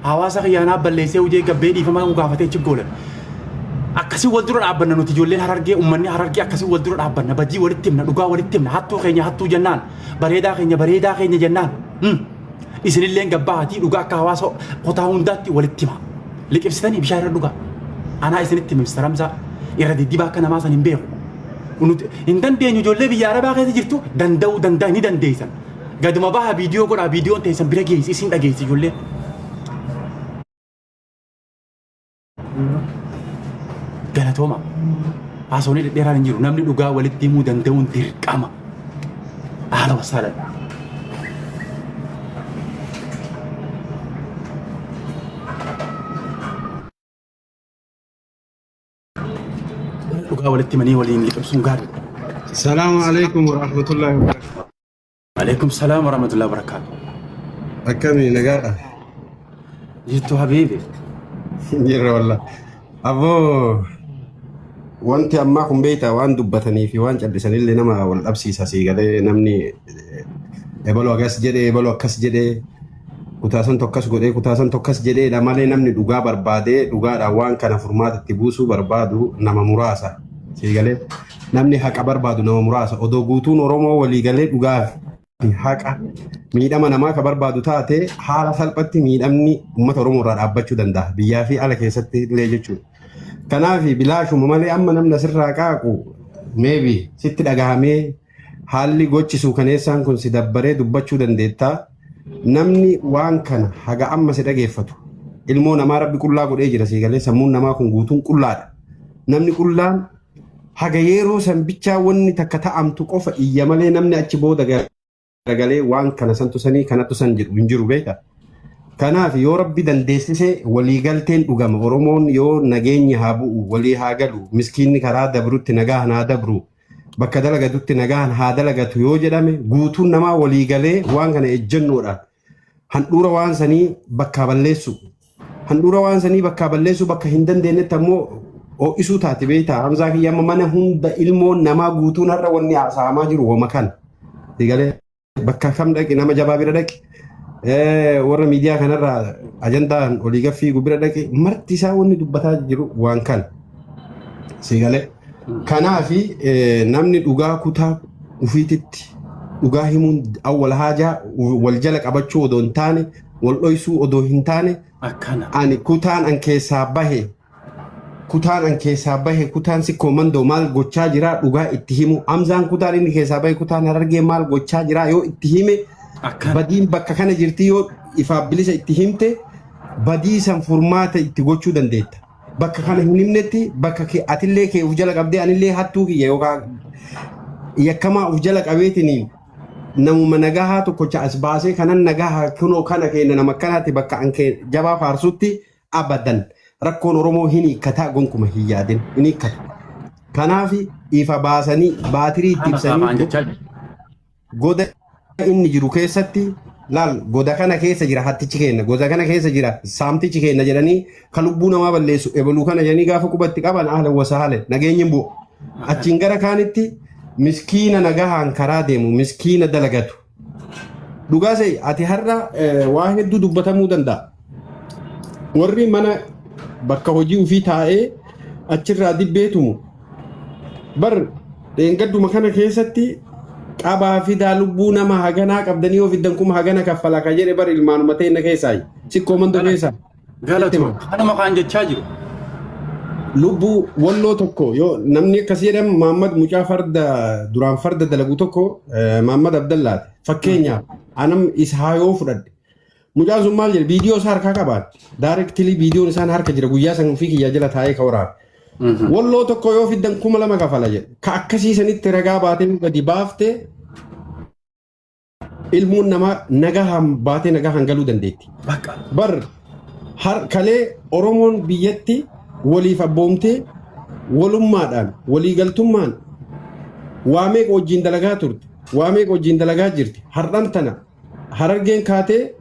hawaasa khiyana balleessee hojii gabbee dhiifama gaafatee chigoolan akkasii wal dura dhaabbanna nuti ijoolleen harargee ummanni harargee akkasii wal dura dhaabbanna bajii walitti himna dhugaa walitti himna hattuu jennaan bareedaa keenya jennaan isinillee gabbaatii dhugaa akka hawaasa qotaa hundaatti walitti hima liqibsitanii bishaan irra dhugaa anaa isinitti mimsaramsa irra diddibaa akka namaa san hin beeku hin dandeenyu ijoollee biyya arabaa keessa jirtu ni dandeessan gaduma baha viidiyoo godhaa viidiyoon teessan bira geessi isin dhageessi ijoollee galatooma haasawni dhedheeraan hin jiru namni dhugaa walitti himuu danda'uun dirqama haala wasaalan dhugaa walitti himanii waliin liqimsuun gaarii. Salaamu alaikum warahmatullahi wabarakatuh. Alaikum salaam warahmatullahi wabarakatuh. Akkami nagaadha? Jirtu habiibi. Jirra wallah. Aboo wanti ammaa kun beektaa waan dubbatanii fi waan callisanillee nama wal dhabsiisa siigalee namni ebaloo akkas jedhee ebaloo akkas jedhee kutaasan tokkas godhee kutaasan tokkas jedhee malee namni dhugaa barbaadee dhugaadhaan waan kana furmaata itti buusuu barbaadu nama muraasa siigalee namni haqa barbaadu nama muraasa odoo guutuun Oromoo waliigalee dhugaa haqa miidhama namaa ka barbaadu taate haala salphatti miidhamni uummata Oromoo irraa dhaabbachuu danda'a biyyaa fi ala keessatti illee jechuudha. Kanaaf bilaashuma malee amma namni asirraa qaaqu maybe sitti dhagahamee haalli gochisu kaneessaan kun si dabbaree dubbachuu dandeettaa namni waan kana haga amma si dhageeffatu ilmoo namaa rabbi qullaa godhee jira siigalee sammuun namaa kun guutuun qullaadha namni qullaan haga yeroo san bichaa wanni takka ta'amtu qofa iyya malee namni achi booda garagalee waan kana santu sanii kanattu san jedhu hin jiru beekta. Kanaaf yoo rabbi dandeessise waliigalteen dhugama Oromoon yoo nageenya haa bu'u walii haa galu miskiinni karaa dabrutti nagaan haa dabru bakka dalagatutti nagaan haa dalagatu yoo jedhame guutuun namaa waliigalee waan kana ejjennoodhaan handhuura waan sanii bakka balleessu bakka hin dandeenyetti ammoo ho'isuu taate beektaa Hamzaa Kiyyama mana hunda ilmoon namaa guutuun har'a wanni haasa'amaa jiru wama kan digalee bakka kam dhaqi nama jabaa bira dhaqi warra miidiyaa kanarraa ajandaan olii gaffii gubira dhaqe marti isaa wanni dubbataa jiru waan kan siigalee kanaafi namni dhugaa kutaa ufiititti dhugaa himuun awwal haajaa wal jala qabachuu odoo hin taane wal dhoysuu odoo hin taane ani kutaan an keessaa bahe kutaan sikkoo mandoo maal gochaa jira dhugaa itti himu Hamzaan kutaan inni keessaa bahe kutaan Harargee maal gochaa jira yoo itti hime badiin bakka kana jirti yoo ifaaf bilisa itti himte badii san furmaata itti gochuu dandeetta bakka kana hin himnetti bakka atillee kee uf jala qabdee anillee hattuu kiyya yookaan yakkamaa uf jala qabeetiin namuma nagahaa tokkocha as baasee kanan nagahaa kunoo kana keenya nama akkanaatti bakka ankee jabaa faarsutti abadan rakkoon Oromoo hin hiikkataa gonkuma hin yaadin hin hiikkatu. Kanaaf ifa baasanii baatirii itti ibsanii goda inni jiru keessatti laal goda kana keessa jira hattichi keenya goda kana keessa jira saamtichi keenya jedhanii kan lubbuu namaa balleessu ebaluu kana jedhanii gaafa qubatti qaban ahlan wasaale nageenyin bu'u achiin gara kaanitti miskiina nagahaan karaa deemu miskiina dalagatu dhugaasee ati har'a waa hedduu dubbatamuu danda'a warri mana bakka hojii ufii taa'ee achirraa dibbeetumu bar dheengadduma kana keessatti qabaa fidaa lubbuu nama haganaa qabdanii yoo fiddan kuma hagana kaffalaa ka jedhe bar ilmaanuma ta'e keessaa sikkoo mandoo keessaa galatuma kanuma kaan jechaa jiru lubbuu walloo tokko yoo namni akkas jedhamu Muhammad mucaa duraan farda dalagu tokko Muhammad Abdallaati fakkeenyaaf anam isaa yoo fudhadhe mucaan sun maal jedhe viidiyoo isaa harkaa qabaan daareektilii viidiyoon isaan harka jira guyyaa san fi kiyyaa jala taa'ee ka waraaba walloo tokko yoo fiddan 2,000 kafala jedhe ka akkasiisanitti ragaa baatee gadi baaftee ilmuun namaa nagahaan baatee nagahaan galuu dandeetti. Bar kalee Oromoon biyyatti waliif abboomtee walummaadhaan waliigaltummaan waa meeqa wajjin dalagaa turte waa meeqa wajjin dalagaa jirti har'an tana Harargeen kaatee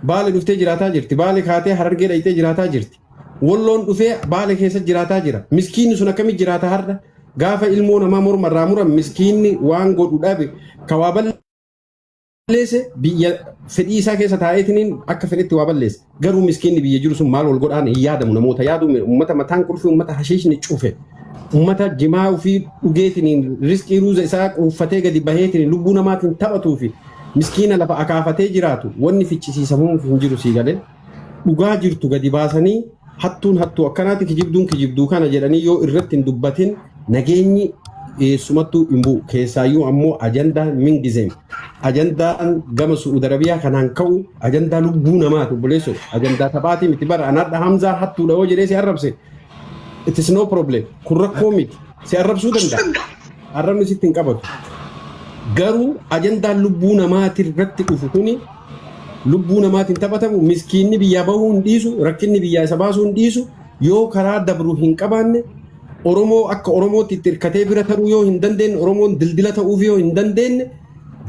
Baale dhuftee jiraataa jirti Baale kaatee Harargee dhayitee jiraataa jirti. Walloon dhufee Baale keessa jiraataa jira miskiinni sun akkamitti jiraata har'a gaafa ilmoo namaa morma irraa muran miskiinni waan godhu dhabe kawaabal balleesse biyya fedhii isaa keessa taa'eetiin akka fedhetti waa balleesse. Garuu miskiinni biyya jiru sun maal wal godhaan hin yaadamu namoota yaadu uummata mataan qulfii uummata hashiishni cufe. Uummata jimaa ofii dhugeetiin riskii ruuza isaa uffatee gadi baheetiin lubbuu namaatiin taphatuu fi miskiina lafa akaafatee jiraatu wanni ficcisiisamuu hin jiru sii galee dhugaa jirtu gadi baasanii hattuun hattuu akkanaatti kijibduun kijibduu kana jedhanii yoo irratti hin dubbatin nageenyi sumattuu hin bu'u keessaayyuu ammoo ajandaan mingizeem ajandaan gama Su'uudi Arabiyaa kanaan ka'u ajandaa lubbuu namaati obboleessoo ajandaa taphaatii miti bara anaadha Hamzaa hattuudha yoo jedhee si arrabse it is no problem kun rakkoo miti si arrabsuu danda'a arrabni sitti hin qabatu garuu ajandaan lubbuu namaatii irratti dhufu kuni lubbuu namaatiin taphatamu miskiinni biyyaa bahuu hin dhiisu rakkinni biyyaa isa baasuu hin dhiisu yoo karaa dabru hin qabaanne Oromoo akka Oromootti itti hirkatee bira ta'uu yoo hin dandeenye Oromoon dildila ta'uuf yoo hin dandeenye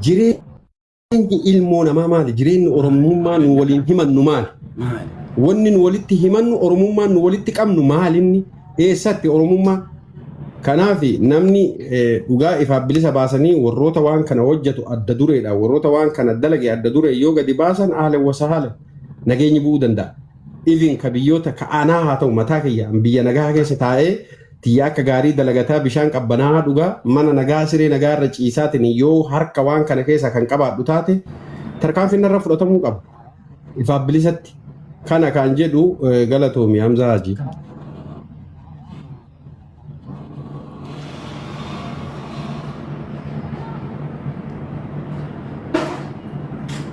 jireenyi ilmoo namaa maali jireenyi Oromummaa nu waliin himannu maali wanni nu walitti himannu Oromummaa nu walitti qabnu maalinni eessatti Oromummaa kanaaf namni dhugaa ifaaf bilisa baasanii warroota waan kana hojjetu adda dureedha warroota waan kana dalage adda duree yoo gadi baasan ahlan wa sahlan nageenyi bu'uu danda'a even ka biyyoota ka'anaa haa ta'u mataa kiyya biyya nagaa keessa taa'ee tiyyaa akka gaarii dalagataa bishaan qabbanaa dhugaa mana nagaa siree nagaa irra ciisaatiin yoo harka waan kana keessa kan qabaadhu taate tarkaanfiin irra fudhatamuu qaba ifaaf bilisatti kana kan jedhu galatoomi Hamzaa Hajii.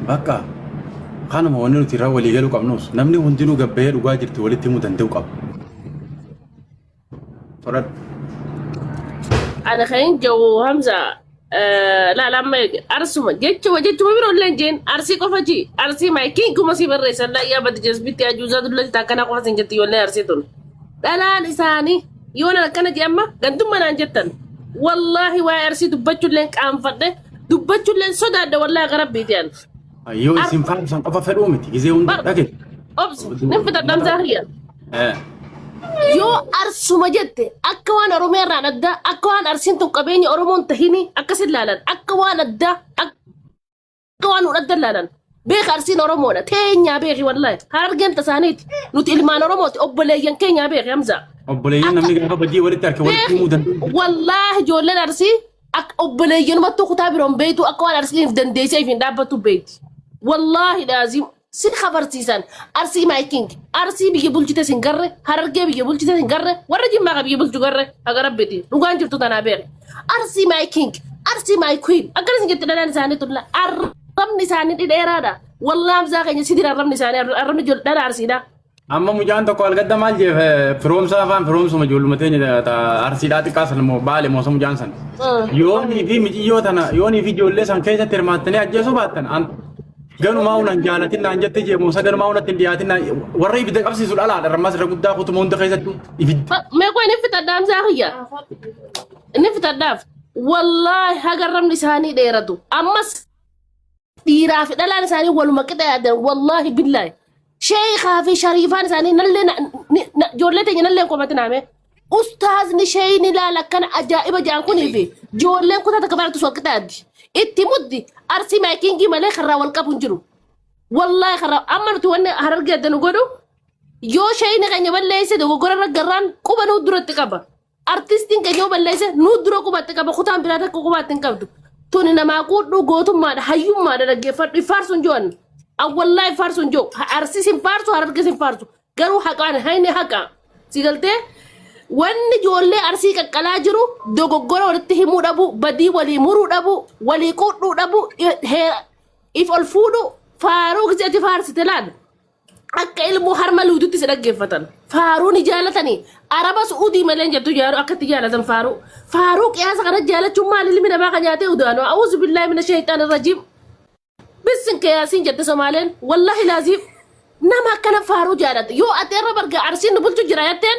Bakka kanuma wanni nuti irraa walii galuu qabnus namni hundinuu gabbahee dhugaa jirti walitti himuu danda'u qaba. Torat. Ana kan jawu Hamza la lamma arsuma jechuuma biroo leenjeen arsii qofa ji arsii maayikiin kuma si barreessan la yaa badi jesbitti ajuuzaa dullatti takkana qofa sin jetti yoollee arsii tun dhalaan isaanii yoona akkana jedhama gantummaa naan jettan wallaahi waa'ee arsii dubbachuulleen qaanfadhe dubbachuulleen sodaadha wallaahi qarabbiitiin. Yoo isin faamsan qofa fedhuu miti gizee hunda dhage. Obs nifta damsaa hiyya. Yoo arsuma jette akka waan Oromoo irraan adda akka waan arsiin tun qabeenya Oromoon tahini akkasin laalan akka waan adda akka waan adda laalan beeka arsiin Oromoodha teenyaa beeki wallaahi harargeen tasaaniiti nuti ilmaan Oromooti obboleeyyan keenyaa beeki Hamza. Obboleeyyan namni gaafa badii walitti harka walitti himuu danda'u. Wallaahi ijoolleen arsii akka obboleeyyanumatti kutaa biroon beeytu akka waan arsiiniif dandeessee hin dhaabbattu beeyti. Wallahi laazim si khabarsiisan arsii maayiking arsii biyya bulchite sin garre harargee biyya bulchite sin garre warra jimmaa biyya bulchu garre agarabbeti dhugaan jirtu tanaa beeke arsii maayiking arsii maayikiin akkanas jetti dhalaan isaanii tulla arrabni isaanii dhidheeraadha wallahi Hamzaa keenya sidira arrabni isaanii arrabni dhala arsiidha. Amma mucaan tokko algadda maal jee firoomsa afaan firoomsuma ijoollumatee arsiidhaa xiqqaa sanmoo baale moosa mucaan san yoonii fi mijiyyoo tana yoonii fi ijoollee san keessatti hirmaattanii ajjeesuu baattan ganuma unan jaalatin naan jette jeemoo saganuma unatti dhiyaatin warra ibidda qabsiisu dhalaadha rammas irra guddaa kutuma hunda keessatti ibidda. Meeqoo inni fitadhaam saaqiyya inni fitadhaaf wallaahi hagarramni isaanii dheeratu ammas dhiiraa fi dhalaan isaanii waluma qixa yaadan wallaahi billaahi sheekaa fi shariifaan isaanii nallee ijoollee teenya nallee qomatti naame ustaazni sheeyni ilaala akkana ajaa'iba ja'an kunii fi ijoolleen kutaa takka baratu sun qixa yaaddi. Itti muddi arsii maayikiingii malee karraa wal qabu hin jiru. Wallaahi karraa amma nuti wanni harargee adda nu godhu yoo sheeyni keenya balleesse dogoggora irra garraan quba nuu duratti qaba. Artistiin keenya yoo balleesse nuu dura qubatti qaba kutaan biraa takka qubaatti hin qabdu. Tuni namaa quudhuu gootummaadha hayyummaadha dhaggeeffadhu ifaarsuun jo'an. Wallaahi ifaarsuun jo'u arsiis hin faarsu harargees hin faarsu garuu haqaan hayni haqa si galtee. Wanni ijoollee arsii qaqqalaa jiru dogoggora walitti himuu dhabu badii walii muruu dhabu walii quudhuu dhabu if ol fuudhu faaruu gisatti faarsite laal akka ilmoo harma luututti si dhaggeeffatan faaruu ni jaalatanii araba su'uudii malee jettu jaaru akkatti jaalatan faaruu qiyaasa kana jaalachuun maal ilmi namaa kan nyaatee udaanu a'uuzu billaahi mina shayxaani rajiim bisin qiyaasiin jette Somaaleen wallahi laaziim nama akkana faaruu jaalatu yoo ati irra barga arsiin nu bulchu jira jetteen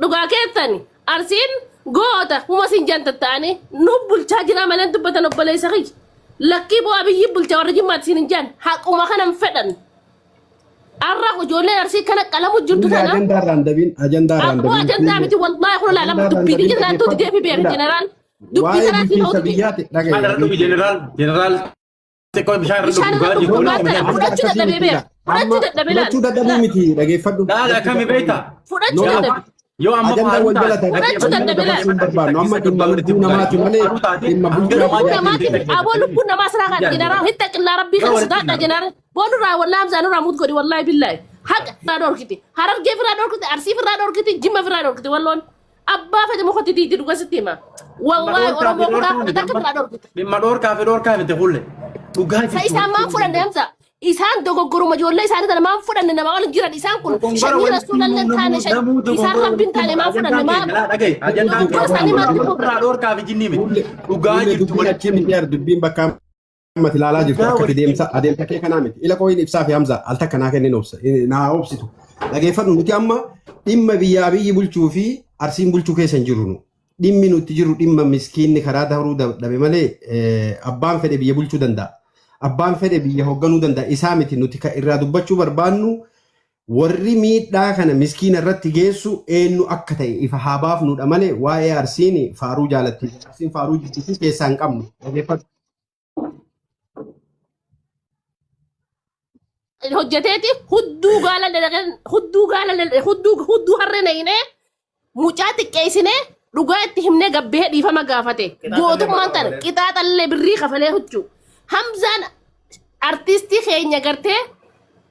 dhugaa keessani arsiin goota huma siin jantattaani nu bulchaa jira malee dubbatan obboleessa kiyya lakkii bu'aa biyyi bulchaa warra jimmaatti siin hin jaan haquma kanan fedhan arra ijoolleen arsii kana qalamu jirtu tana ajandaa miti wallaahi kun laalama dubbii kiyya naantuuti deebi beeku jeneraal dubbii kanaatti biyyaati jeneraal Tekkoon bishaan irra Bishaan dhugaa irra jechuudha. dhugaa fudhachuu dadhabee beeka. Fudhachuu dadhabee laal. Fudhachuu dadhabuu miti dhageeffadhu. Dhaala akkamii beektaa? Fudhachuu dadhabee. Yoo amma Ajanda wal jala ta'e Fudhachuu dadhabee laal. barbaannu amma dhimma lubbuu namaati malee dhimma bulchaa Lubbuun namaatiif aboo lubbuun namaa siraa kan jenara hitta qillaa rabbii kan sodaadha jenara boonu raa wallaa hamzaan irraa muut godhi wallaahi billaahi haqa irraa dhorkiti harargee irraa dhorkiti arsii irraa dhorkiti jimma irraa dhorkiti walloon abbaa fedhe mukatti diidi dhuga sitti hima wallaahi oromoo kuraa fudhata akka irraa dhorkiti dhimma dhoorkaa fi kulle dhugaa sa isaan maan fudhanne hamza isaan dogoggoruma ijoollee isaanii tana maan fudhanne nama waliin jiran isaan kun shanii rasuulallee taane isaan rabbiin taane maan fudhanne maan dhoorkaa fi jinnii miti dhugaa jirtu dubbiin achi miti yaar dubbiin bakka ammati ilaalaa jirtu akka deemsa adeemsa kee kanaa miti ila qooyin ibsaa fi hamza al takka naa kennin obsa naa obsitu dhageeffadhu nuti amma dhimma biyyaa biyyi bulchuu fi arsiin bulchuu keessa hin jiru nu dhimmi nuti jiru dhimma miskiinni karaa dabruu dhabe malee abbaan fedhe biyya bulchuu danda'a. Abbaan fedhe biyya hoogganuu danda'a isaa miti nuti irraa dubbachuu barbaannu warri miidhaa kana miskiina irratti geessu eenyu akka ta'e ifa haa baafnudha malee waa'ee arsiin faaruu jaalatti arsiin faaruu jirti keessaa hin qabnu dhageeffadhu. Hojjeteeti hudduu harree naqinee mucaa xiqqeessinee dhugaa itti himnee gabbee dhiifama gaafate gootummaan tana qixaaxallee birrii kafalee huccuu. Hamzaan artistii keenya gartee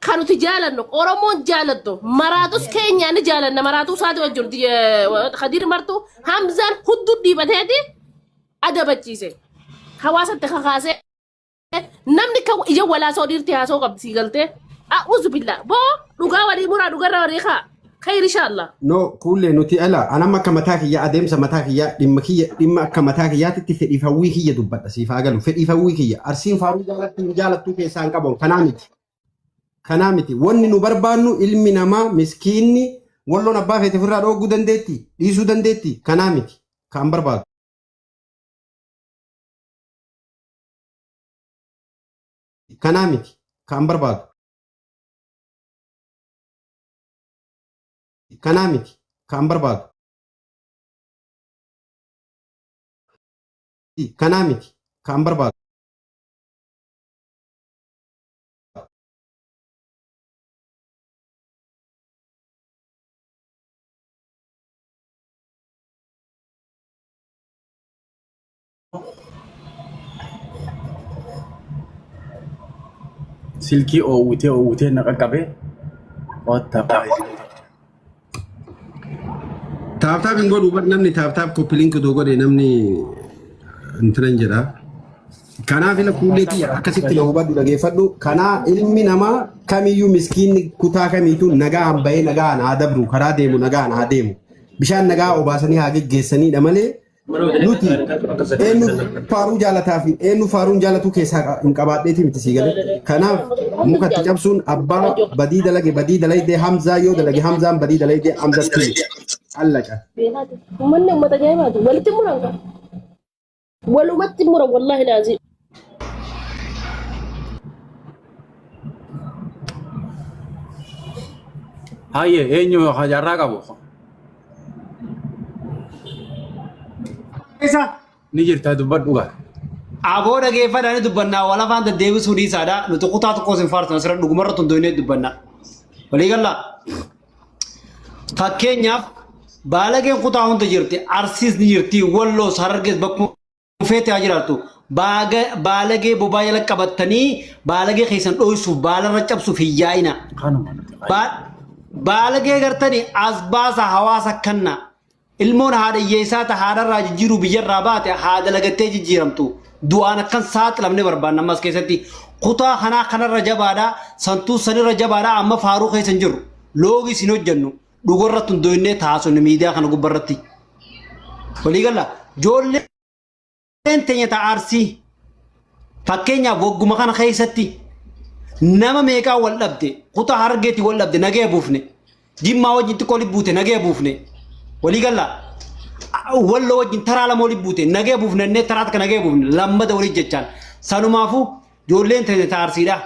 kan nuti jaalannu Oromoon jaalattu maraatus keenya ni jaalanna maraatuu isaati wajjin Khadiir martu Hamzaan hudduu dhiibateeti adabachiise hawaasatti kakaasee namni kan ija walaasoo dhiirti haasoo qabdi sii galtee a'uuzu billaa boo dhugaa walii muraa dhugarra walii kaa خير إن شاء الله. No كله نتي ألا أنا ما كمتاك يا أدم سمتاك يا دم كمتاك يا تتفق يفوي هي دبّت سيف أقله في يفوي هي أرسين فاروق جالت توكي سان كابون كنامتي وني نبربانو علمنا ما مسكيني والله نبافة تفرّا أو جودن ديتي يسود ديتي كنامتي كامبربال كنامتي كامبربال كنامتي كامبرباد كنامتي كامبرباد silkii oowwutee naqa qabee oottaa taaptaap hin godhu namni taaptaap koppiliinki doo godhe namni intinan jedha. Kanaaf ila kuulleetii akkasitti na hubadhu dhageeffadhu. Kanaa ilmi namaa kamiyyuu miskiinni kutaa kamiitu nagaan bahee nagaan haa dabru karaa deemu nagaan haa deemu. Bishaan nagaa obaasanii haa geggeessanidha malee nuti eenyu faaruu jaalataa fi eenyu faaruun jaalatu keessaa hin qabaadheeti miti sii galee. Kanaaf mukatti cabsuun abbaa badii dalagee Hamzaa yoo dalage Hamzaan badii dalagee Hamzatti allaka. Manni uummata jaa'ibaatu walitti muran qaba. Walumatti muran wallaahi laazim. Hayyee eenyu hajarraa qabu? Ni jirta dubbadhu gaa. Aboo dhageeffadhaan dubbannaa walafaan deddeebisuu dhiisaadha. Nuti kutaa tokkos hin faarsan asirra dhugumarra tundoonee dubbannaa. Walii gallaa. Fakkeenyaaf baalageen kutaa hunda jirti. Arsiis ni jirti. Walloos Harargees bakkuma feetee haa jiraattu. Baalagee bobaa jala qabattanii baalagee keessan dho'isuuf baalarra cabsuuf hin yaa'ina. Baalagee gartanii as baasa hawaasa kanna. Ilmoon haadha hiyyeessaata haadharraa jijjiiruu biyyarraa baate haadha lagattee jijjiiramtu. Du'aan akkan saaxilamne barbaanna ammas keessatti kutaa kanarra jabaadha santuu sanirra jabaadha amma faaruu keessa hin jiru. Loogii isin hojjennu dhugorratti hundoonnee taasifne miidiyaa kana gubbarratti. Walii galla ijoolleen teenya ta'aarsii fakkeenyaaf wagguma kana keessatti nama meeqaa wal dhabde kutaa Harargeetii wal dhabde nagee buufne Jimmaa wajjin xiqqoo buute nagee buufne. Walii galla wallo wajjin taraa lama waliin buute nagee buufne inni taraa akka nagee buufne lammata waliin jechaan sanumaafuu ijoolleen teenya taarsiidha.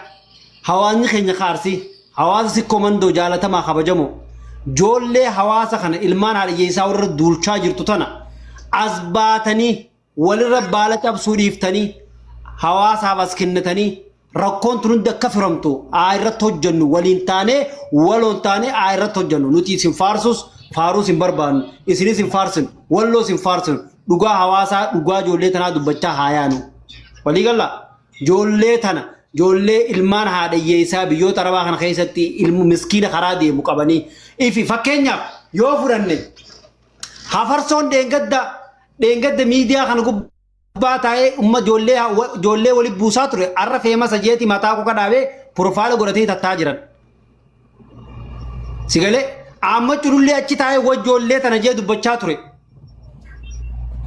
Hawaasni keenya kaarsii hawaasa sikkoo mandoo jaalatamaa kabajamoo ijoollee hawaasa kana ilmaan haadha hiyyeessaa warra duulchaa jirtu tana as baatanii walirra baala cabsuu dhiiftanii hawaasaaf as kennatanii rakkoon tun hunda akka firamtu irratti hojjennu waliin taane waloon taane irratti hojjennu nuti isin faarsus faaruus hin barbaannu isinis hin faarsin walloos hin faarsin dhugaa hawaasaa dhugaa ijoollee tanaa dubbachaa haayaanu walii galla ijoollee tana ijoollee ilmaan haadhayyeessaa biyyoota arabaa kana keessatti ilmu miskiina karaa deemu qabanii ifi fakkeenyaaf yoo furanne hafarsoon dheengadda miidiyaa kana gubbaa taa'ee umma ijoollee wali buusaa ture arra feema sajeeti mataa kuka dhaabee profaayila godhatee tattaa jiran sigalee amma culullee achi taa'ee ijoollee tana jee dubbachaa ture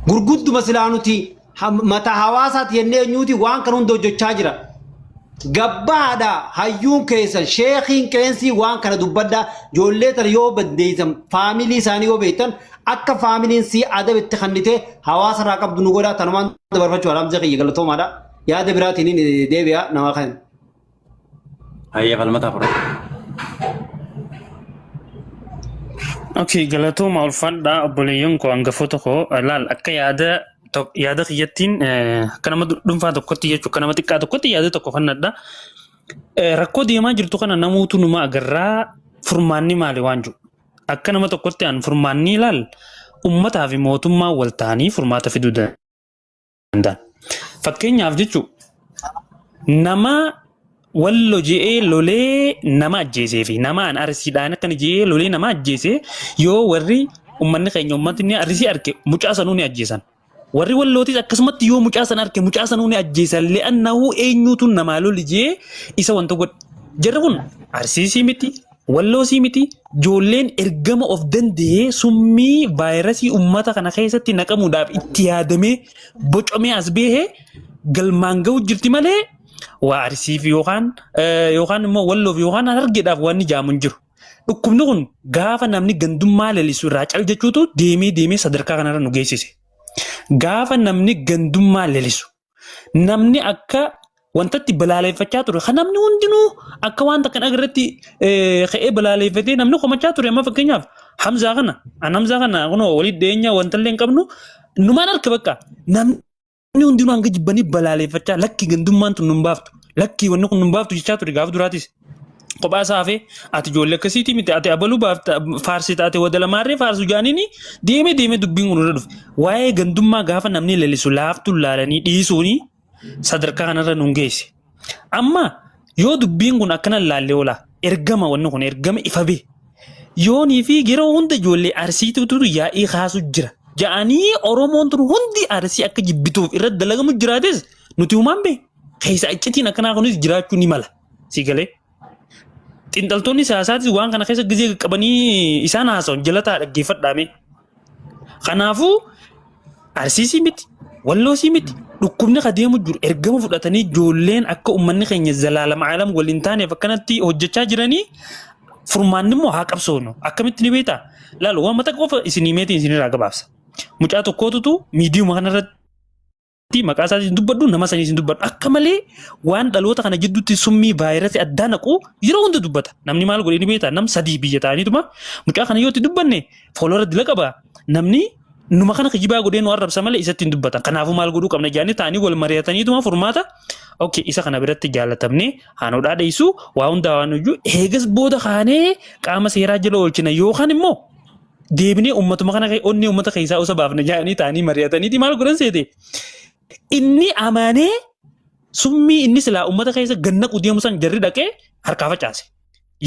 gurgudduma silaanuti mata hawaasaati jennee eenyuuti waan kan hunda hojjechaa jira gabbaadha hayyuun keessan sheekiin qeensii waan kana dubbadda ijoollee tana yoo baddeeysan faamilii isaanii yoo beektan akka faamiliin si adab itti kannite hawaasa irraa qabdu nu godha tanumaan dabarfachuu alaamsa kiyya galatoomaadha yaada biraatiin deebi'a nama kan hayya falmataa fura Okay, galatooma ulfaadha obboleeyyan koo hangafoota koo laal akka yaada kiyyattiin akka nama dhuunfaa tokkotti jechuun akka nama xiqqaa tokkotti yaada tokko fannadha. Rakkoo deemaa jirtu kana namuutu numa agarraa furmaanni maali waan jiru. Akka nama tokkotti aan furmaanni ilaal uummataa fi mootummaa wal ta'anii furmaata fiduu danda'an. Fakkeenyaaf jechuun nama wallo je'ee lolee nama ajjeesee fi nama an arsiidhaan akkana je'ee lolee nama ajjeesee yoo warri uummanni keenya uummatni arsii arge mucaa sanuu ni ajjeesan. Warri wallootis akkasumatti yoo mucaa san arge mucaa sanuu ni ajjeesan le'annahu eenyuutu namaa loli je'ee isa wanta godhe. Jarri kun arsiisii miti walloosii miti ijoolleen ergama of danda'ee summii vaayirasii uummata kana keessatti naqamuudhaaf itti yaadamee bocamee as bahee galmaan ga'u jirti malee. Waa arsiif yookaan immoo walloof yookaan argeedhaaf waan ijaamu hin jiru. Dhukkubni kun gaafa namni gandummaa lalisu irraa cal jechuutu deemee sadarkaa kanarra nu geessise. Gaafa namni gandummaa lalisu namni akka wantatti balaaleffachaa ture kan namni hundinuu akka wanta kan agarratti ka'ee balaaleffatee namni komachaa ture amma fakkeenyaaf Hamzaa kana kunoo walii dhiyeenya wantallee hin qabnu numaan harka bakka namni. Ni hundinuu hanga jibbanii balaaleffachaa lakki gandummaan tun nun baaftu lakki wanni kun nun baaftu jechaa ture gaafa duraatis kophaa saafee ati ijoollee akkasiitii miti ati abaluu baafta faarsita ati wadalamaarree faarsu jaaniini deemee dubbiin kun irra dhufe waa'ee gandummaa gaafa namni lalisu laaftuun laalanii dhiisuuni sadarkaa kanarra nun geesse. Amma yoo dubbiin kun akkana laallee oola ergama wanni kun ergama ifabee yoonii fi yeroo hunda ijoollee arsiitutu yaa'ii kaasu jira. Ja'anii Oromoon tun hundi arsii akka jibbituuf irratti dalagamu jiraates nuti uumaan bee keessa iccitiin akkanaa kunis jiraachuu ni mala si galee. Xiinxaltoonni siyaasaatis waan kana keessa gizee qabanii isaan haasa'uun jalataa dhaggeeffadhaame. Kanaafuu arsiisii miti walloosii miti dhukkubni adeemu jiru ergama fudhatanii ijoolleen akka uummanni keenya zalaalama caalam waliin taaneef akkanatti hojjechaa jiranii furmaanni immoo haa qabsoonu akkamitti ni beektaa laalu waan mata qofa isinii meetiin isinirraa gabaabsa. Mucaa tokkootu miidiyuma kanarratti maqaa isaatiin dubbadhu nama saniitiin dubbadhu akka malee waan dhaloota kana jidduutti summii vaayirasii addaa naqu yeroo hunda dubbata namni maal godhee ni beektaa nam sadii biyya ta'aniituma mucaa kana yoo itti dubbanne foolora dila qaba namni numa kana kijibaa godhee nu arrabsa malee isatti hin dubbatan kanaafuu maal godhuu qabna jaanii ta'anii wal mari'ataniituma furmaata okay isa kana biratti jaalatamne haanoodhaa dheessu waa hundaa waan hojjuu eegas booda kaanee qaama seeraa jala oolchina yookaan immoo deebinee ummatuma kana onnee ummata keessaa osa baafna jaanii ta'anii mari'ataniiti maal godhan seete inni amanee summii inni silaa ummata keessa ganna qudeemu san jarri dhaqee harkaa facaase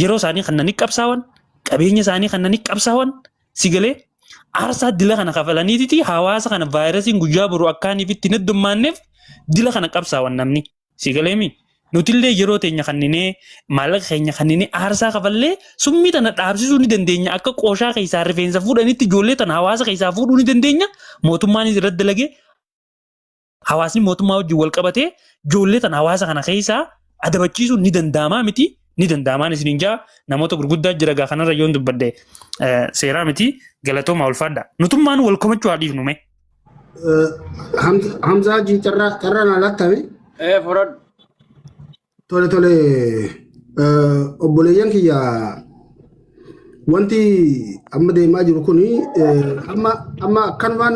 yeroo isaanii kannanii qabsaawan qabeenya isaanii kannanii qabsaawan sigalee aarsaa dila kana kafalaniiti hawaasa kana vaayirasiin guyyaa boru akkaaniif itti heddummaanneef dila kana qabsaawan namni sigaleemi nutillee yeroo teenya kanninee maallaqa keenya kanninee aarsaa kafallee summii tana dhaabsisuu ni dandeenya akka qooshaa keessaa rifeensa fuudhanitti ijoollee tana hawaasa keessaa fuudhuu ni dandeenya mootummaanis irratti dalagee hawaasni mootummaa wajjin wal qabatee ijoollee tana hawaasa kana keessaa adabachiisuu ni danda'amaa miti ni danda'amaan isiniin jaa namoota gurguddaa jira gaa kanarra yoon dubbadde seeraa miti galatooma ulfaadha nutummaan wal komachuu haa dhiifnume. Hamzaa ji carraa naa lattame. Furadhu. Tole obboleeyyan kiyya wanti amma deemaa jiru kuni amma akkanumaan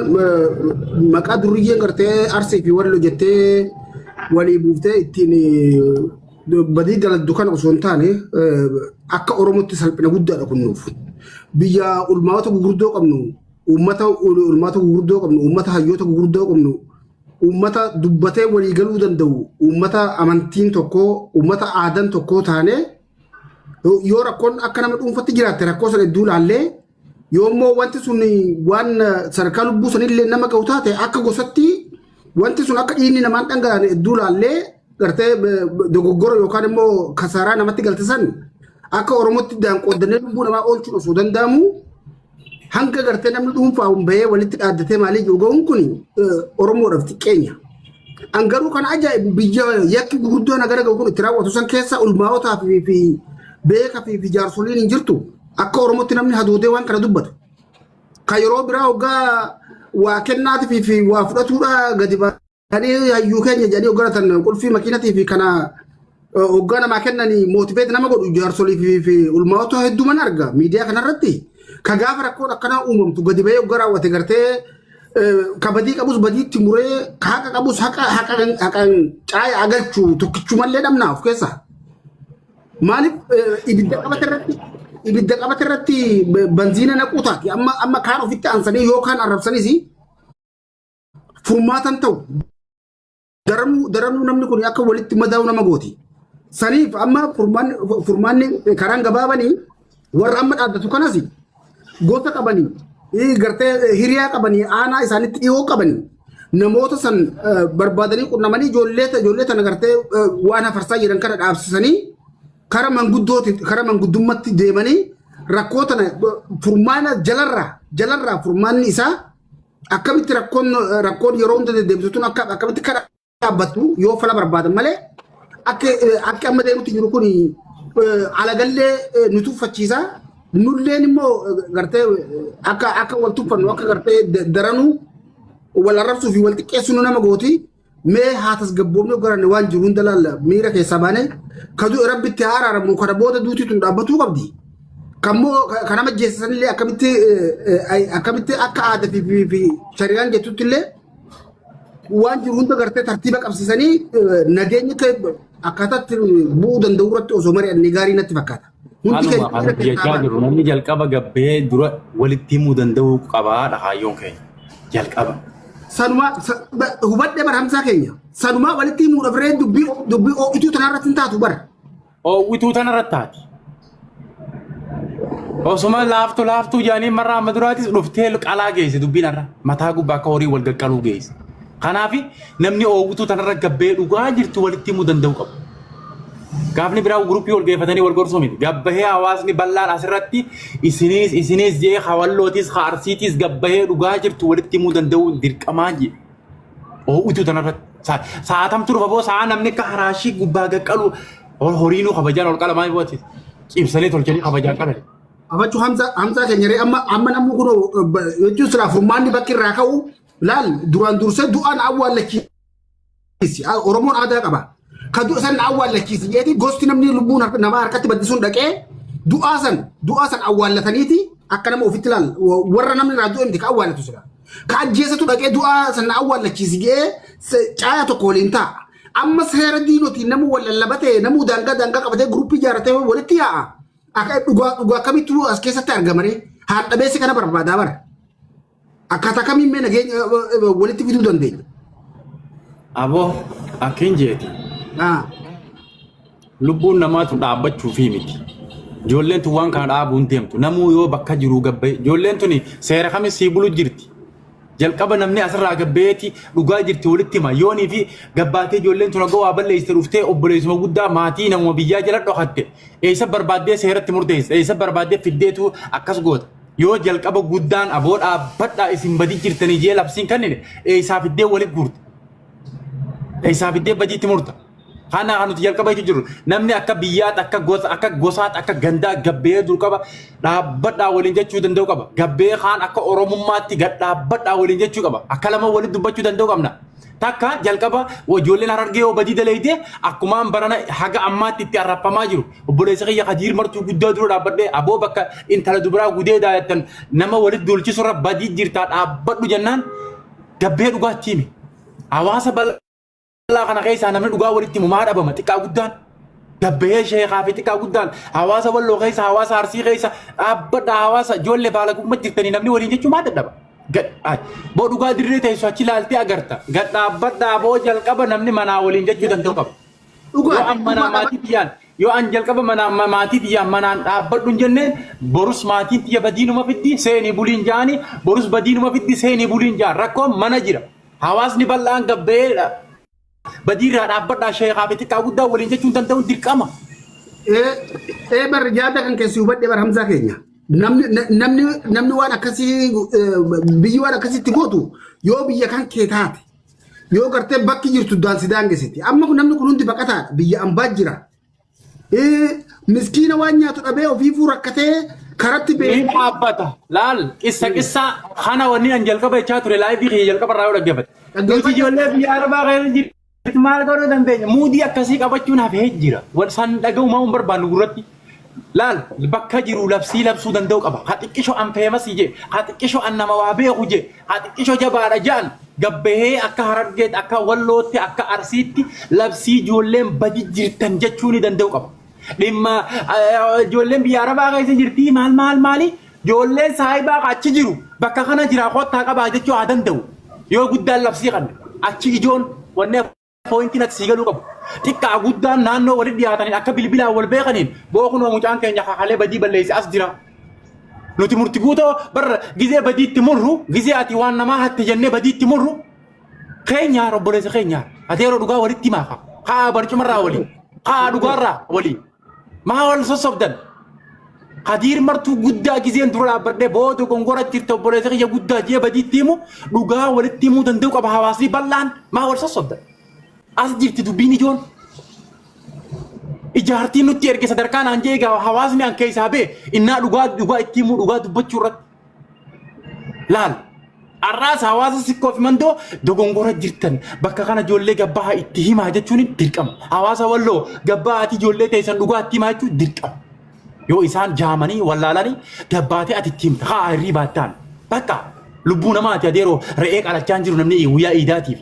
maqaa durriyyeen gartee arsii fi wallo jettee walii buuftee ittiin badii daladdu kana osoo hin taane akka Oromootti salphina guddaadha kun nuuf. Biyya ulmaata gurguddoo qabnu, ulmaata gurguddoo qabnu, uummata hayyoota gurguddoo qabnu, uummata dubbatee walii galuu danda'u, uummata amantiin tokko, uummata aadaan tokko taane yoo rakkoon akka nama dhuunfatti jiraatte rakkoo sana hedduu laallee yoommoo wanti sun waan sadarkaa lubbuu sanillee nama ga'u taate akka gosatti wanti sun akka dhiigni namaan dhangala'an hedduu laallee gartee dogoggora yookaan immoo kasaaraa namatti galtisan akka Oromootti daanqooddannee lubbuu namaa oolchuun osoo danda'amu hanga gartee namni dhuunfaa bahee walitti dhaaddatee maalii jiru ga'uun kun Oromoodhaaf xiqqeenya. Angaruu kana ajaa'ibu biyya yakki gurguddoo nagara ga'u kun itti raawwatu san keessa ulmaawotaa fi beekaa fi jaarsoliin hin jirtu akka Oromootti namni hadoodee waan kana dubbatu. Ka yeroo biraa hoggaa waa kennaatii fi waa fudhatuudha gadi baanii hayyuu keenya jedhanii hogganatan qulfii makiinatii fi kana hoggaa namaa kennanii mootiveet nama godhu jaarsolii fi ulmaawota hedduuman arga miidiyaa kanarratti. Ka gaafa rakkoon akkanaa uumamtu gadi bahee hoggaa raawwate gartee ka badii qabus badiitti muree ka haqa qabus haqaan caaya agalchuu tokkichumallee dhabnaa of keessaa. Maaliif ibidda qabate irratti banziina naquu taati amma kaan ofitti aansanii yookaan arrabsanis furmaatan ta'u daranuu namni kun akka walitti madaa'u nama gooti. Saniif amma furmaanni karaan gabaabanii warra amma dhaabbatu kanas goota qabanii gartee hiriyaa qabanii aanaa isaanitti dhiyoo qabanii namoota san barbaadanii qunnamanii ijoollee tana gartee waan hafarsaa jiran kana dhaabsisanii kara manguddummaatti deemanii rakkoo tana furmaana jalarraa furmaanni isaa akkamitti rakkoon yeroo hunda deddeebisatuun akkamitti kara dhaabbattu yoo fala barbaadan malee akka amma deemutti jiru kun alagallee nu tuffachiisa. Nulleen immoo gartee akka wal tuffannu akka gartee daranuu wal arrabsuu fi wal xiqqeessuu nama gooti. Mee haa tasgabboomnee garanne waan jiru hunda laalla miira keessaa baane kaduu rabbitti haa araaramu kana booda duutii tun dhaabbatuu qabdi. Kammoo kana majjeessisanillee akkamitti akka aadaa fi shari'aan jettutti illee waan jiru hunda gartee tartiiba qabsiisanii nageenya akkaataatti bu'uu danda'u irratti osoo mari'annee gaarii natti fakkaata. Haaluma jechaa jiru namni jalqaba gabbee dura walitti himuu danda'uu qabaadha hayyoon keenya jalqaba. Sanuma hubadhee bara hamsaa keenya sanuma walitti himuudhaaf ree dubbii oo'ituu tanarratti hin taatu bara. Oo'ituu tanarratti taati. Osuma laaftuu jaanii marraa amma duraatis dhuftee qalaa geesse dubbiin irra mataa gubbaa akka horii wal gaqqaluu geesse. Kanaaf namni oo'ituu tanarra gabbee dhugaa jirtu walitti himuu danda'u qabu. Gaafni biraa guruppii wal geeffatanii wal gorsuu miti. Gabbahee hawaasni bal'aan asirratti isinis jee hawallootis haarsiitis gabbahee dhugaa jirtu walitti himuu danda'u dirqamaa jee. Oo'ituu tanarratti sa'aatamtu dhufa boo sa'a namni akka haraashii gubbaa gaqqalu horiinuu kabajaan ol qalamaa booti. Cimsanii tolchanii kabajaan qabale. Abachuu hamsaa keenya ree amma namni kun jechuun silaa furmaanni bakki irraa ka'u laal duraan dursee du'aan awwaallachiisi. Oromoon aadaa qaba. Kadu san awwaallachiisi jeeti gosti namni lubbuun namaa harkatti baddisuun dhaqee du'aa san awwaallataniiti akka nama ofitti laal warra namni irraa du'e miti ka awwaallatu sila. Ka ajjeesatu dhaqee du'aa san awwaallachiisi jee caaya tokko waliin ta'a. Amma seera diinotiin namu wal lallabatee namu daangaa qabatee guruppii ijaarratee walitti yaa'a. Akka dhugaa kamittuu as keessatti argamanii haadha beessi kana barbaadaa bara. Akkaataa kamiin mee nageenya walitti fiduu dandeenya. Aboo akkin jeeti. Lubbuun namaatu dhaabbachuufi miti. Ijoolleen tun waan kana dhaabuun deemtu. Namuu yoo bakka jiru gabbee. Ijoolleen tuni seera kamis sii bulu jirti. Jalqaba namni asirraa gabbeeti dhugaa jirti walitti hima. Yoonii fi gabbaatee ijoolleen tun akka waa balleessite dhuftee obboleessuma guddaa maatii namuma biyyaa jala dhokatte. Eessa barbaaddee seeratti murteessa. Eessa barbaaddee fiddeetu akkas goota. Yoo jalqaba guddaan aboo dhaabbadhaa isin badii jirtanii jee labsiin kanneen eessaa fiddee walitti guurte. Eessaa fiddee badiitti murta. Kana nuti jalqaba itti jiru namni akka biyyaat akka gosaat akka gandaa gabbee dur qaba dhaabbadhaa waliin jechuu danda'u qaba. Gabbee kaan akka oromummaatti gad dhaabbadhaa waliin jechuu qaba. Akka lama walitti dubbachuu danda'u qabna. Takka jalqaba ijoolleen harargee yoo badii daleeyte akkumaan barana haga ammaatti itti arrabfamaa jiru. Obboleessa kiyya Kadiir martuu guddaa dura dhaabbadhee aboo bakka intala dubaraa gudee daayattan nama walitti duulchisurra badii jirtaa dhaabbadhu jennaan gabbee dhugaatti himi. Hawaasa bal'aa kana keessaa namni dhugaa walitti himu maa dhabama xiqqaa guddaan gabbee sheekaa fi xiqqaa guddaan hawaasa walloo keessa hawaasa arsii keessa dhaabbadha hawaasa ijoollee baala gumma jirtanii namni waliin jechuu maa dadhaba. Boo dhugaa dirree teessu achi ilaaltee agarta. Gad dhaabbadhaa boo jalqaba namni manaa waliin jechuu danda'u qaba. Yoo an manaa maatii tiyyaan yoo an jalqaba manaa maatii tiyyaan manaan dhaabbadhu hin jenneen borus maatiin tiyya badiinuma fiddi seenii buliin jaani borus badiinuma fiddi seenii buliin jaan rakkoon mana jira. Hawaasni bal'aan gabbeedha. Badiirraa dhaabbadhaa sheekaa fi xiqqaa guddaa waliin jechuun danda'uun dirqama. Barri jaada kan keessi hubadhe bar Hamzaa keenya. Namni waan akkasii biyyi waan akkasitti gootu yoo biyya kan kee taate yoo gartee bakki jirtu daansi daangesiti. Amma namni kun hundi baqataadha biyya ambaa jira. Miskiina waan nyaatu dhabee ofiifuu rakkatee karatti bee. Ni dhaabbata laal qissa kana wanni an jalqaba jechaa ture laayifii kiyya jalqaba irraa yoo dhaggeeffate. Nuti ijoollee biyya arbaa keessa jirti. Maal godhuu dandeenya muudii akkasii qabachuun hafee jira. San dhaga'umaa hin barbaannu gurratti. Laal bakka jiru labsii labsuu danda'u qaba. Haa xiqqishoo an feemasii jee, haa xiqqishoo an nama waa beeku jee, haa xiqqishoo jabaadha jaan gabbahee akka Harargeet, akka Wallootti, akka Arsiitti labsii ijoolleen badi jirtan jechuu ni danda'u qaba. Dhimma ijoolleen biyya Arabaa keessa jirti maali ijoolleen saayibaa achi jiru bakka kana jira kottaa qabaa jechuu haa danda'u. Yoo guddaan labsii qabne achi ijoon wanne pointiin ati sii galuu qabu. Xiqqaa guddaan naannoo walitti dhiyaataniin akka bilbilaan wal beekaniin bookunoo mucaan keenya haalee badii balleessi as jira. Nuti murti guutoo barra gizee badiitti murru gizee ati waan namaa hatte jennee badiitti murru keenyaa obboleessa keenyaa ati yeroo dhugaa walitti maafa haa barcumarraa waliin haa dhugaarraa waliin maa wal sossobdan. Hadiir martuu guddaa gizeen dura dhaabbadhee booda gongora jirta obboleessa kiyya guddaa jee badiitti himu dhugaa walitti himuu danda'u qaba hawaasni bal'aan maa wal sossobdan. As jirti dubbiin ijoon ijaartiin nutti erge sadarkaan aan jeegaa hawaasni aan keessaa bee innaa dhugaa itti himuu dhugaa dubbachuu irratti laal arraas hawaasa sikkoo fi mandoo dogongora jirtan bakka kana ijoollee gabbaa itti himaa jechuun dirqama hawaasa walloo gabbaa ati ijoollee teessan dhugaa itti himaa jechuun dirqama yoo isaan jaamanii wallaalanii gabbaatee ati itti himta haa hirrii baattaan bakka lubbuu namaati adeeroo re'ee qalachaan jiru namni guyyaa iidaatiif.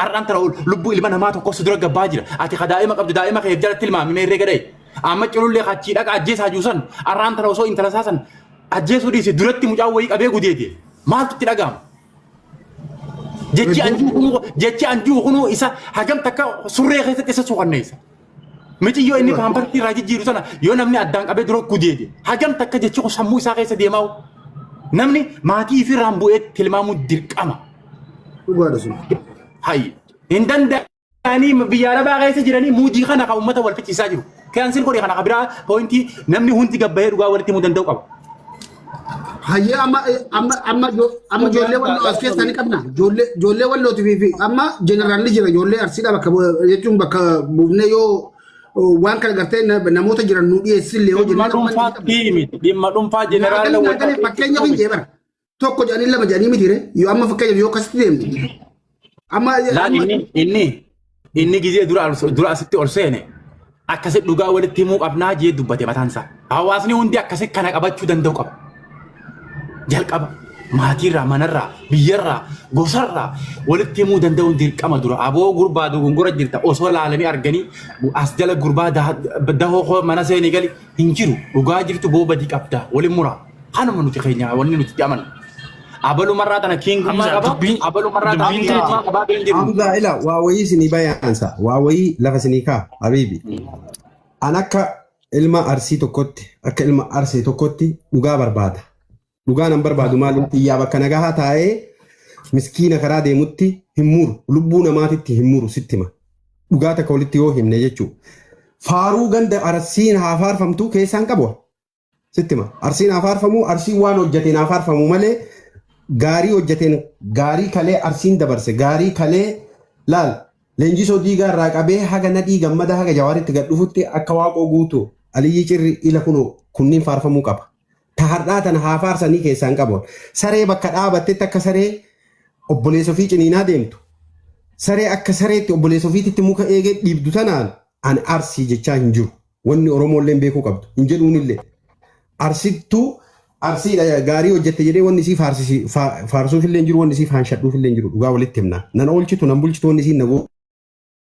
Arraan tara lubbuu ilma namaa tokko dura gabbaa jira. Ati daa'ima qabdu daa'ima keef jalatti ilmaami meerree gadee. Amma culullee hachii dhaqa ajjeesaa juusan arraan tara osoo intala saasan ajjeesuu dhiise duratti mucaa wayii qabee gudeete. Maaltu itti dhaga'ama? Jechi anjuu kunuu isa hagam takka surree keessatti isa suuqanneessa. Miti yoo inni paampartii irraa jijjiiru sana yoo namni addaan qabee dura gudeete. Hagam takka jechi kun sammuu isaa keessa deemaa namni maatii fi irraan bu'ee tilmaamuu dirqama. Dhugaadha sun. Hai, indan dani biyya Arabaa keessa jiranii muudii kana kan uummata wal fichiisaa jiru. Kaansil godhe kana biraa pointii namni hundi gabbahee dhugaa walitti himuu danda'u qaba. Hayye amma ijoollee walloo as keessaa ni qabna. Ijoollee wallootii fi amma jeneraalli jira ijoollee arsiidha bakka jechuun bakka buufnee yoo waan kana gartee namoota jiran nu dhiyeessillee yoo jennaan. Dhimma dhuunfaa jeneraalli walloo. Fakkeenya hin jeebara. Tokko jedhanii lama jedhanii mitiire yoo amma fakkeenya yoo akkasitti deemne. Amma inni gizee dura asitti ol seene akkasitti dhugaa walitti himuu qabnaa jee dubbate mataansaa. Hawaasni hundi akkasitti kana qabachuu danda'u qaba. Jalqaba maatiirraa manarraa biyyarraa gosarraa walitti himuu danda'uun dirqama dura. Aboo gurbaa dogongora jirta osoo laalanii arganii as jala gurbaa dahoo mana seenii gali hin jiru dhugaa jirtu boo badii qabda waliin muraa. Kanuma nuti keenya wanni nuti amanu. Abalu marraa tana kingummaa qaba. Abalu marraa tana kingummaa qaba. Hamza ila waa wayii sinii bayaansa. Waa wayii lafa sinii kaa habiibi. An akka ilma arsii tokkotti akka ilma arsii tokkotti dhugaa barbaada. Dhugaa nan barbaadu maaliin xiyyaa bakka nagahaa taa'ee miskiina karaa deemutti hin muru lubbuu namaatitti hin muru sittima. Dhugaa takka walitti yoo himne jechuudha. Faaruu ganda arsiin haa faarfamtu keessaan qabu. Sittima arsiin haa faarfamu arsiin waan hojjateen haa faarfamu malee. Gaarii hojjeteen gaarii kalee arsiin dabarse gaarii kalee laal leenjisoo diigaa irraa qabee haga nadhii gammada haga jawaaritti gad dhufutti akka waaqoo guutuu aliyyii cirri ila kunoo kunniin faarfamuu qaba. Tahardhaa tana haa faarsanii keessaan qabu. Saree bakka dhaabattetti akka saree obboleessa ofii ciniinaa deemtu. Saree akka sareetti obboleessa ofiitti muka eegee dhiibdu tanaan an arsii jechaa hin jiru. Wanni Oromoolleen beekuu qabdu hin jedhuunillee. Arsittuu arsiidha gaarii hojjette jedhee wanni isii faarsuufillee hin jiru wanni isii faanshadhuufillee hin jiru dhugaa walitti himnaa nan oolchitu nan bulchitu wanni isii nagoo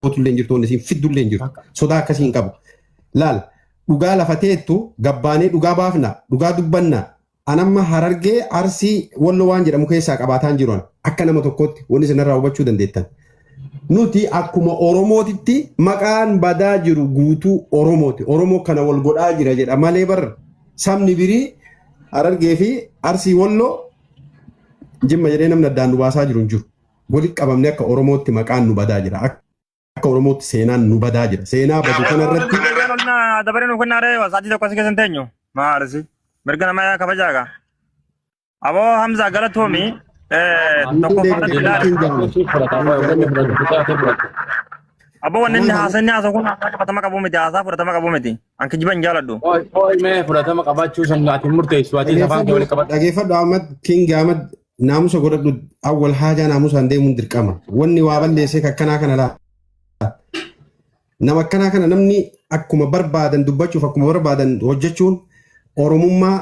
ootullee hin jirtu wanni isii fiddullee hin jiru sodaa akkasii hin qabu laal dhugaa lafateettu gabbaanee dhugaa baafna dhugaa dubbanna anamma harargee arsii wallo waan jedhamu keessaa qabaataan jiran akka nama tokkotti wanni isinirraa hubachuu dandeettan. Nuti akkuma Oromootitti maqaan badaa jiru guutuu Oromooti. Oromoo kana wal godhaa jira jedha malee bar sabni birii harargee fi arsii walloo jimma jedhee namni addaan nu baasaa jiru hin jiru. Walitti qabamne akka Oromootti maqaan nu badaa jira. Akka Oromootti seenaan nu badaa jira. Seenaa badu kanarratti. Dabareen nu kennaaree wasaajii tokko si keessan teenyu maalisi mirga namaa kabajaaga. Aboo Hamza Galatoomi tokko aboo wanni inni haasa kun fudhatama qabu miti haasaa fudhatama qabu miti anki jiban jaaladhu. Mee fudhatama qabaachuu sangaatiin murteessu ati safaan kee walitti qabadhu. Dhageeffadhu Ahmad King Ahmad naamusa godhadhu awwal haajaa naamusaan deemuun dirqama. Wanni waa balleessee akkanaa kana laa. Nama akkanaa kana namni akkuma barbaadan dubbachuuf akkuma barbaadan hojjechuun Oromummaa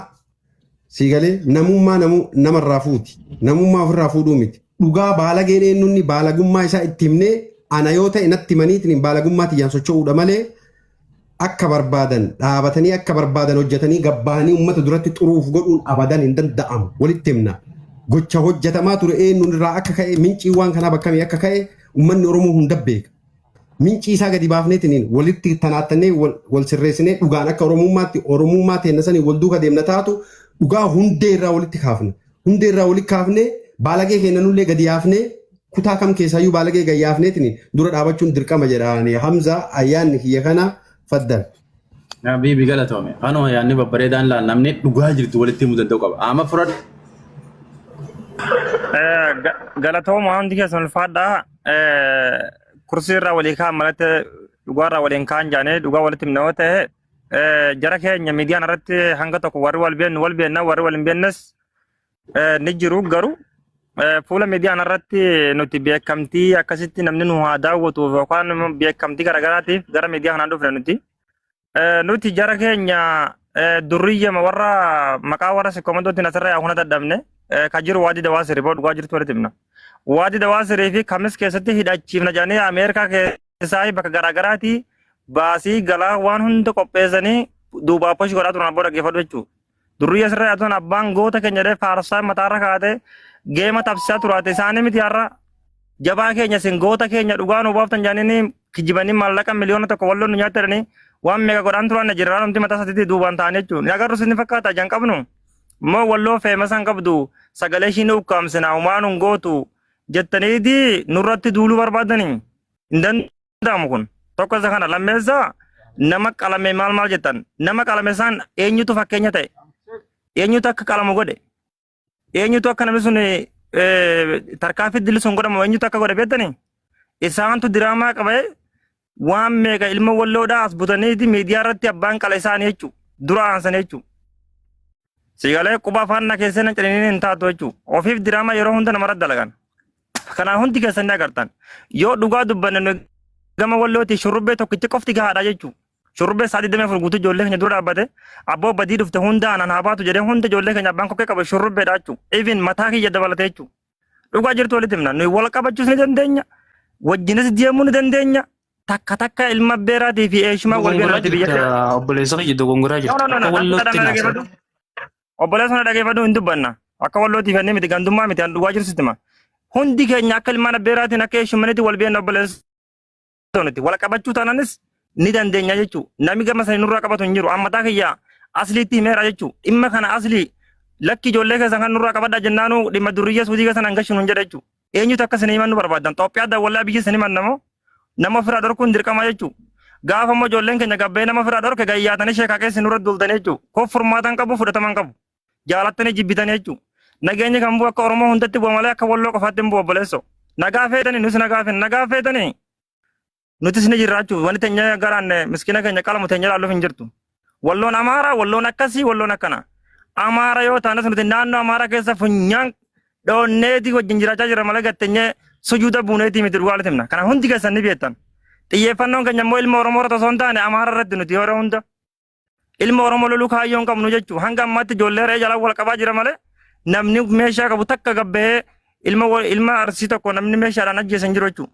siigalee namummaa namarraa fuuti. Namummaa ofirraa fuudhuu miti. Dhugaa baalagee eenyunni baalagummaa isaa itti himnee ana yoo ta'e natti maniitiin baalagummaa tiyyaan socho'uudha malee akka barbaadan dhaabatanii akka barbaadan hojjetanii gabbaanii uummata duratti xuruuf godhuun abadan hin danda'amu. Walitti himna. Gocha hojjetamaa ture eenyuun irraa akka ka'e mincii waan kanaa bakkamii akka ka'e uummanni Oromoo hunda beeka. Mincii isaa gadi baafneetiin walitti tanaattannee wal sirreessinee dhugaan akka Oromummaa teennasanii wal duuka deemna taatu dhugaa hundee irraa walitti kaafna. Hundee irraa walitti kaafnee baalagee kennanullee gadi yaafnee kutaa kam keessaayyuu baalagee gadi yaafneetiin dura dhaabachuun dirqama jedhaani Hamza ayyaanni kiyya kana faddal. Bibi galatoome. Kanuma yaanni babbareedaan laal namni dhugaa jirtu walitti himuu danda'u qaba. Ama fudhadhu. Galatooma hundi keessan ulfaadhaa. Kursii irraa walii kaan malatti dhugaa irraa waliin kaan jaanee dhugaa walitti himnoo ta'e jara keenya miidiyaan irratti hanga tokko warri wal beenna warri wal hin beennes ni jiru garuu fuula miidiyaan irratti nuti beekamtii akkasitti namni nu haa daawwatuuf yookaan beekamtii garagaraatiif gara miidiyaa kanaan dhufne nuti jara keenya durriyyama warra maqaa warra sikkoomantootti asirra yaa hunda dadhabne ka jiru waadii dawaasirii boo dhugaa jirtu walitti himna. Waadii dawaasirii fi kamis keessatti hidhachiifna jaanii Ameerikaa keessaa bakka garagaraati baasii galaa waan hunda qopheessanii duubaa poshi godhaa turan abboo dhaggeeffadhu jechuudha. Durri asirra yaatuun abbaan goota keenya jedhee faarsaa mataarra kaatee geema tapsisaa turaate isaanii miti har'a jabaa keenya sin goota keenya dhugaa nu baaftan jaanii kijibanii maallaqa miliyoona tokko walloon nu nyaatanii waan meeqa godhaan turan jiraan humti mataa sadiitti duubaan ta'anii jechuudha. Ni agarru sinni fakkaata jan qabnu moo walloo feemasan qabdu sagalee ishii nu ukkaamsina umaan gootu jettaniiti nurratti duuluu barbaadanii hin danda'amu kun tokko isa kana lammeessaa nama qalame maal jettan nama qalame isaan eenyutu fakkeenya ta'e eenyutu akka qalamu godhe eenyutu akka namni sun tarkaanfii dilli sun godhamu eenyutu akka godhe beektanii isaantu diraamaa qabee waan meeqa ilma walloodhaa as butaniiti miidiyaa irratti abbaan qala isaanii jechuu dura aansanii jechuu sigalee quba afaan na keessee na caliniin hin taatu jechuu ofiif diraamaa yeroo hunda namarratti dalagan. Kanaan hundi keessanii agartan yoo dhugaa dubbanne gama wallooti shurrubbee tokkichi qofti gahaadha jechuudha. Shurrubbee sa'aatii 24 guutuu ijoollee keenya dura dhaabbate abboo badii dhufte hunda aanan haa baatu jedhee hunda ijoollee keenya abbaan kokkee qaba shurrubbeedha jechuudha. Even mataa kiyya dabalate jechuudha. Dhugaa jirtu walitti himna nuyi wal qabachuus ni dandeenya wajjinis deemuu ni dandeenya takka ilma beeraatii fi eeshumaa wal beeraatii biyya kee. Obboleessa kiyya dogongoraa jirtu. Akka wallootti naasa. Obboleessa na dhageeffadhu hin dubbanna akka wallootiif ennee miti gandummaa miti an dhugaa jirtu sitima. Hundi keenya akka ilmaan beeraatiin akka eeshumanitti wal beenna obboleessitooniti wal qabachuu taananis ni dandeenya jechuudha. Namni gama sanii nurraa qabatu hin jiru. Ammataa kiyyaa asliitti himeera jechuudha. Dhimma kana aslii lakki ijoollee keessan kan nurraa qabadhaa jennaanu dhimma durriyya suutii keessan hangashiinu hin jedha jechuudha. Eenyutu akka isin himannu barbaadan Itoophiyaa daawwallaa biyyi isin himan namoo nama ofirraa dhorkuun dirqama jechuudha. Gaafa immoo ijoolleen keenya gabbee nama ofirraa dhorke gayyaatanii sheekaa keessi nurra duultanii jechuudha. Koof furmaatan qabu fudhataman qabu. Jaalattanii jibbitanii jechuudha. Nageenyi kan bu'u akka Oromoo hundatti bu'a malee akka walloo qofaatti hin bu'u obboleessoo. Nagaa feetanii nus nagaa feetanii nutis ni jirraachuuf wanti teenya garaan miskiina keenya qalamu teenya laalluuf hin jirtu. Walloon Amaaraa walloon akkasii walloon akkana. Amaara yoo taanes nuti naannoo Amaaraa keessa funyaan dhoonneetii wajjin jiraachaa jira malee gatteenyee sujuuda buuneetii miti dhugaa himna. Kana hundi keessan ni beektan. Xiyyeeffannoon keenya immoo ilma Oromoo irratti osoo hin taane Amaara irratti nuti yeroo hunda. Ilma Oromoo loluu kaayyoo hin qabnu jechuudha. Hanga ammaatti ijoollee re'ee jalaa wal qabaa jira malee namni meeshaa qabu takka gabbee ilma arsii tokko namni meeshaadhaan ajjeesan jiru jechuudha.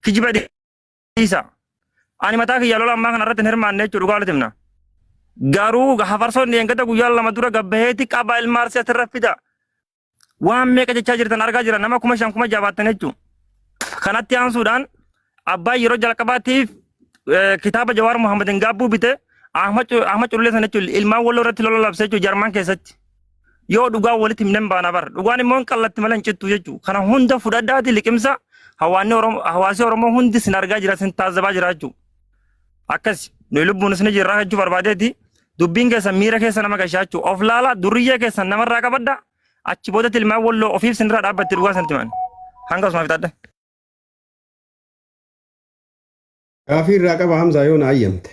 Kijiba dhiisa. Ani mataa kiyya lola ammaa kana irratti hin hirmaanne jechuudha dhugaa walitti himna. Garuu hafarsoon eeggata guyyaa lama dura gabbaheeti qaba ilmaarsi asirra fida. Waan meeqa jechaa jirtan argaa jira nama 5,000 jabaattan jechuudha. Kanatti aansuudhaan abbaa yeroo jalqabaatiif kitaaba Jawaar Muhammadin gaabbuu bite Ahmad Cullee sana jechuudha ilmaan walloo irratti lola labsee jechuudha Jarman keessatti. Yoo dhugaa walitti himneen baana bar dhugaan immoo qallatti malee hin cittu jechuudha. Kana hunda fudhadhaati liqimsa hawaasi Oromoo hundi sin argaa jira sin taazabaa jira jechuudha. Akkas nuyi lubbuun isin jirraa jechuu barbaadeeti dubbiin keessan miira keessa nama gashaachuu of laala duriyyee keessan namarraa qabadda achi boodatti ilmaan walloo ofiif sinirraa dhaabbatti dhugaa santi man hanga osuma fitadda. Gaafii irraa qaba Hamzaa yoo na ayyamte.